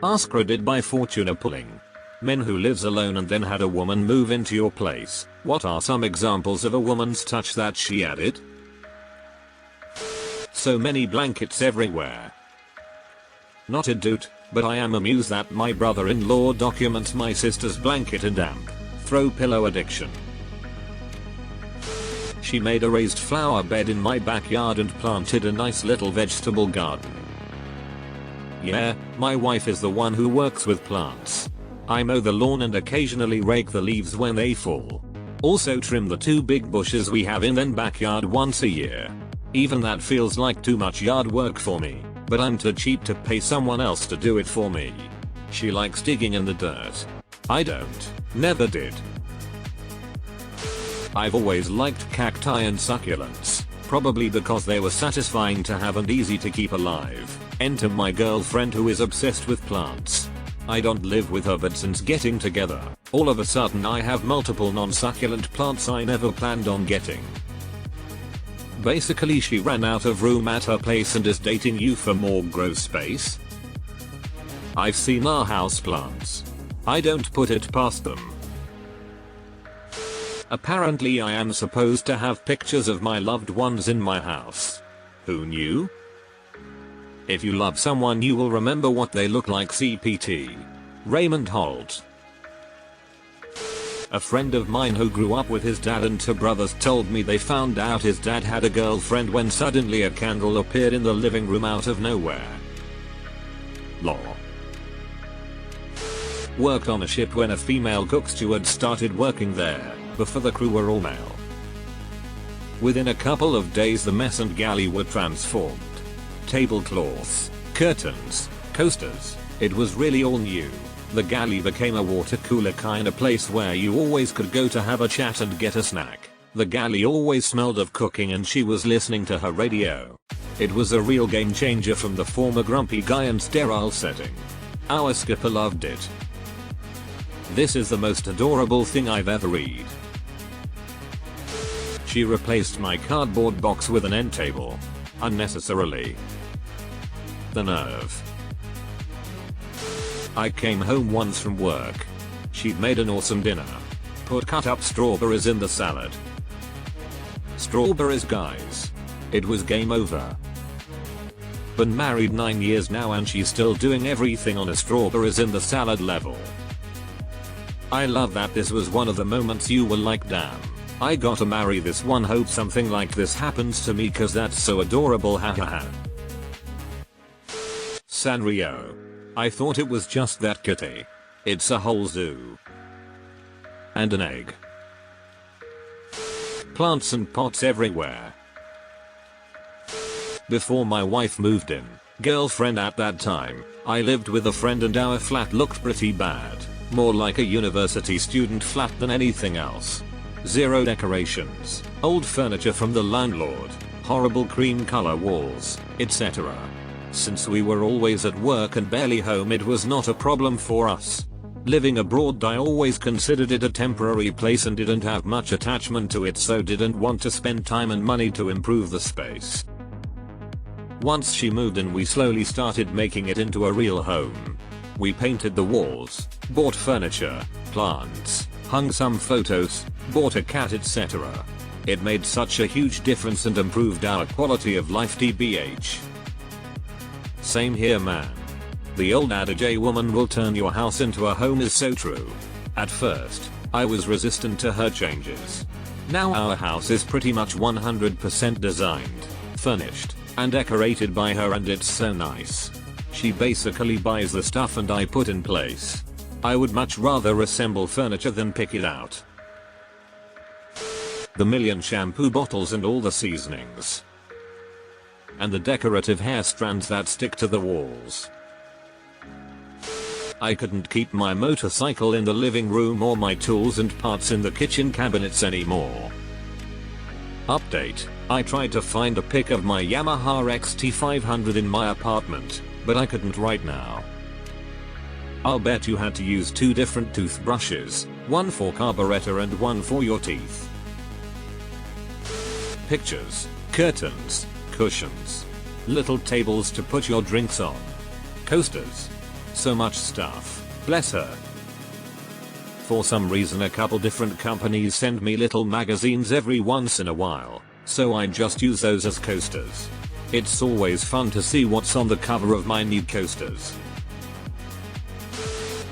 AskReddit by Fortuna Pulling. Men who lives alone and then had a woman move into your place. What are some examples of a woman's touch that she added? So many blankets everywhere. Not a doot, but I am amused that my brother-in-law documents my sister's blanket and damp throw pillow addiction. She made a raised flower bed in my backyard and planted a nice little vegetable garden. Yeah, my wife is the one who works with plants. I mow the lawn and occasionally rake the leaves when they fall. Also trim the 2 big bushes we have in the backyard once a year. Even that feels like too much yard work for me, but I'm too cheap to pay someone else to do it for me. She likes digging in the dirt. I don't. Never did. I've always liked cacti and succulents, probably because they were satisfying to have and easy to keep alive. Enter my girlfriend who is obsessed with plants. I don't live with her, but since getting together, all of a sudden I have multiple non-succulent plants I never planned on getting. Basically she ran out of room at her place and is dating you for more grow space. I've seen our house plants. I don't put it past them. Apparently I am supposed to have pictures of my loved ones in my house. Who knew? If you love someone you will remember what they look like. CPT. Raymond Holt. A friend of mine who grew up with his dad and 2 brothers told me they found out his dad had a girlfriend when suddenly a candle appeared in the living room out of nowhere. Lol. Worked on a ship when a female cook steward started working there, before the crew were all male. Within a couple of days the mess and galley were transformed. Tablecloths, curtains, coasters, it was really all new. The galley became a water cooler kinda place where you always could go to have a chat and get a snack. The galley always smelled of cooking and she was listening to her radio. It was a real game changer from the former grumpy guy and sterile setting. Our skipper loved it. This is the most adorable thing I've ever read. She replaced my cardboard box with an end table. Unnecessarily. The nerve. I came home once from work. She'd made an awesome dinner. Put cut up strawberries in the salad. Strawberries, guys. It was game over. Been married 9 years now and she's still doing everything on a strawberries in the salad level. I love that this was one of the moments you were like, damn, I gotta marry this one, hope something like this happens to me cause that's so adorable, hahaha. Sanrio. I thought it was just that kitty. It's a whole zoo. And an egg. Plants and pots everywhere. Before my wife moved in, girlfriend at that time, I lived with a friend and our flat looked pretty bad. More like a university student flat than anything else. Zero decorations, old furniture from the landlord, horrible cream color walls, etc. Since we were always at work and barely home, it was not a problem for us. Living abroad, I always considered it a temporary place and didn't have much attachment to it, so didn't want to spend time and money to improve the space. Once she moved in, we slowly started making it into a real home. We painted the walls, bought furniture, plants, hung some photos, bought a cat, etc. It made such a huge difference and improved our quality of life, tbh. Same here, man. The old adage a woman will turn your house into a home is so true. At first, I was resistant to her changes. Now our house is pretty much 100% designed, furnished, and decorated by her, and it's so nice. She basically buys the stuff and I put in place. I would much rather assemble furniture than pick it out. The million shampoo bottles and all the seasonings. And the decorative hair strands that stick to the walls. I couldn't keep my motorcycle in the living room or my tools and parts in the kitchen cabinets anymore. Update. I tried to find a pic of my Yamaha XT500 in my apartment, but I couldn't right now. I'll bet you had to use 2 different toothbrushes, one for carburetor and one for your teeth. Pictures, curtains, cushions, little tables to put your drinks on, coasters, So much stuff. Bless her. For some reason a couple different companies send me little magazines every once in a while, so I just use those as coasters. It's always fun to see what's on the cover of my new coasters.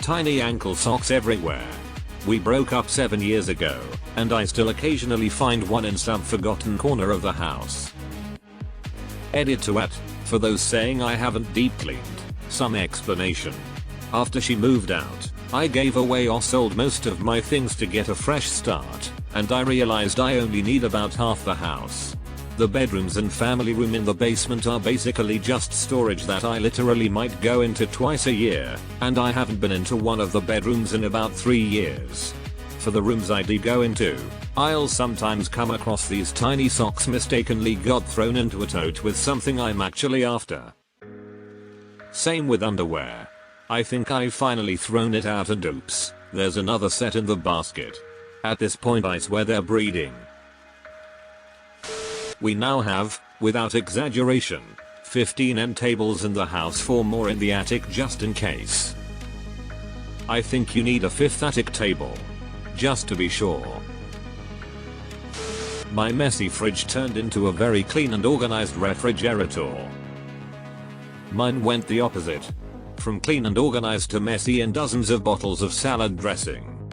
Tiny ankle socks everywhere. We broke up 7 years ago, and I still occasionally find one in some forgotten corner of the house. Edit to at, for those saying I haven't deep cleaned, some explanation. After she moved out, I gave away or sold most of my things to get a fresh start, and I realized I only need about half the house. The bedrooms and family room in the basement are basically just storage that I literally might go into twice a year, and I haven't been into one of the bedrooms in about 3 years. For the rooms I do go into, I'll sometimes come across these tiny socks mistakenly got thrown into a tote with something I'm actually after. Same with underwear. I think I've finally thrown it out and oops, there's another set in the basket. At this point I swear they're breeding. We now have, without exaggeration, 15 end tables in the house, 4 more in the attic just in case. I think you need a 5th attic table. Just to be sure. My messy fridge turned into a very clean and organized refrigerator. Mine went the opposite. From clean and organized to messy and dozens of bottles of salad dressing.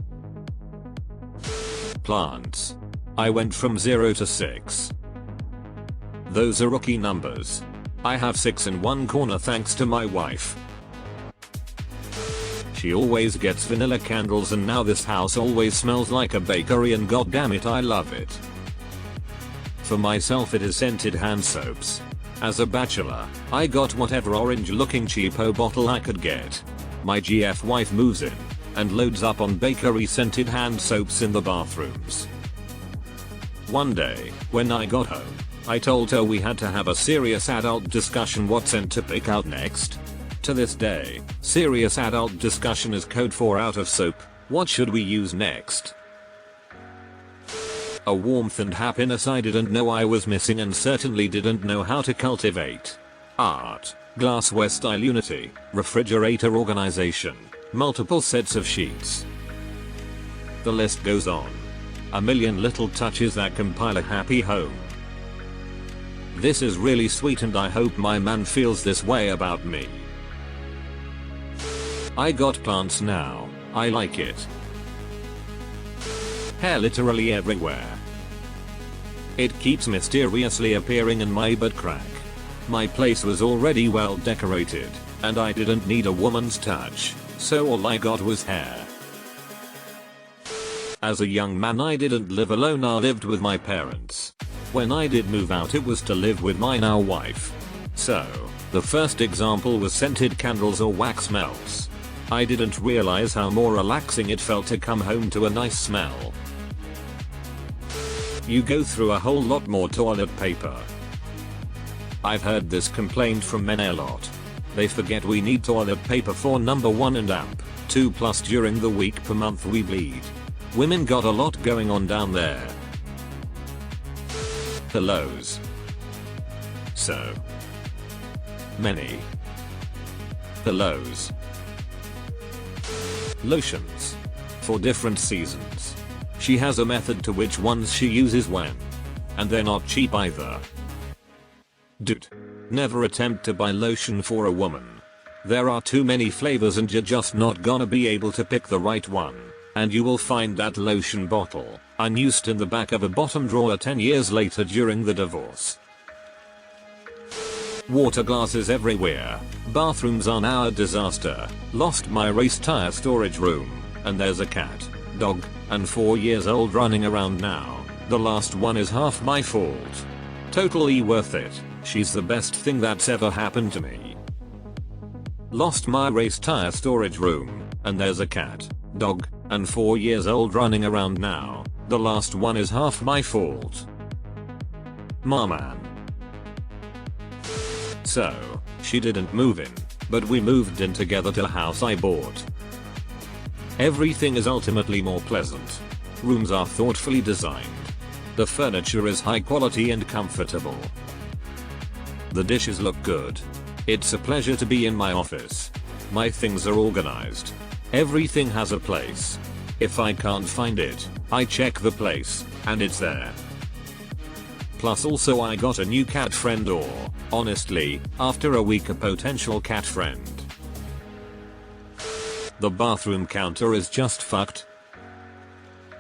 Plants. I went from 0 to 6. Those are rookie numbers. I have 6 in one corner thanks to my wife. She always gets vanilla candles and now this house always smells like a bakery and goddammit I love it. For myself it is scented hand soaps. As a bachelor, I got whatever orange looking cheapo bottle I could get. My GF wife moves in and loads up on bakery scented hand soaps in the bathrooms. One day, when I got home, I told her we had to have a serious adult discussion what scent to pick out next. To this day, serious adult discussion is code for out of soap, what should we use next? A warmth and happiness I didn't know I was missing and certainly didn't know how to cultivate. Art, glassware style unity, refrigerator organization, multiple sets of sheets. The list goes on. A million little touches that compile a happy home. This is really sweet and I hope my man feels this way about me. I got plants now, I like it. Hair literally everywhere. It keeps mysteriously appearing in my butt crack. My place was already well decorated, and I didn't need a woman's touch, so all I got was hair. As a young man I didn't live alone, I lived with my parents. When I did move out it was to live with my now wife. So, the first example was scented candles or wax melts. I didn't realize how more relaxing it felt to come home to a nice smell. You go through a whole lot more toilet paper. I've heard this complaint from men a lot. They forget we need toilet paper for number 1 and amp 2+ during the week per month we bleed. Women got a lot going on down there. Pillows. So many pillows. Lotions. For different seasons. She has a method to which ones she uses when. And they're not cheap either. Dude. Never attempt to buy lotion for a woman. There are too many flavors and you're just not gonna be able to pick the right one. And you will find that lotion bottle unused in the back of a bottom drawer 10 years later during the divorce. Water glasses everywhere. Bathrooms are now a disaster. Lost my race tire storage room. And there's a cat, dog, and 4 years old running around now. The last one is half my fault. Totally worth it. She's the best thing that's ever happened to me. Lost my race tire storage room. And there's a cat, dog, and 4 years old running around now. The last one is half my fault. Man. So, she didn't move in, but we moved in together to a house I bought. Everything is ultimately more pleasant. Rooms are thoughtfully designed. The furniture is high quality and comfortable. The dishes look good. It's a pleasure to be in my office. My things are organized. Everything has a place. If I can't find it, I check the place, and it's there. Plus also I got a new cat friend, or, honestly, after a week a potential cat friend. The bathroom counter is just fucked.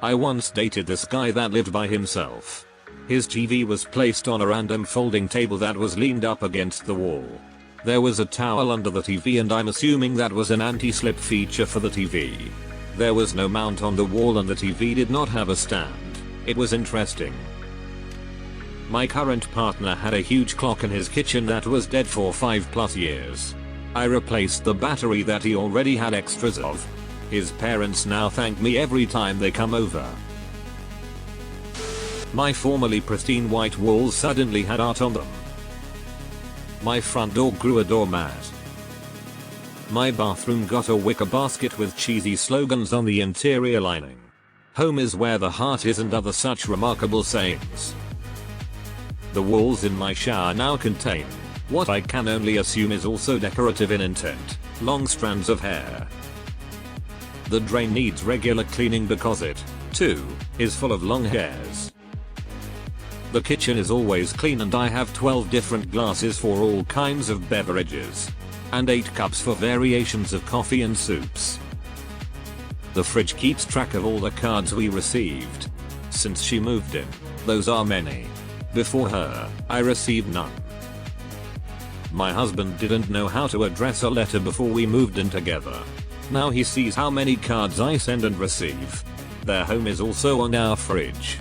I once dated this guy that lived by himself. His TV was placed on a random folding table that was leaned up against the wall. There was a towel under the TV and I'm assuming that was an anti-slip feature for the TV. There was no mount on the wall and the TV did not have a stand. It was interesting. My current partner had a huge clock in his kitchen that was dead for 5+ years. I replaced the battery that he already had extras of. His parents now thank me every time they come over. My formerly pristine white walls suddenly had art on them. My front door grew a doormat. My bathroom got a wicker basket with cheesy slogans on the interior lining. Home is where the heart is and other such remarkable sayings. The walls in my shower now contain what I can only assume is also decorative in intent, long strands of hair. The drain needs regular cleaning because it, too, is full of long hairs. The kitchen is always clean and I have 12 different glasses for all kinds of beverages. And 8 cups for variations of coffee and soups. The fridge keeps track of all the cards we received. Since she moved in, those are many. Before her, I received none. My husband didn't know how to address a letter before we moved in together. Now he sees how many cards I send and receive. Their home is also on our fridge.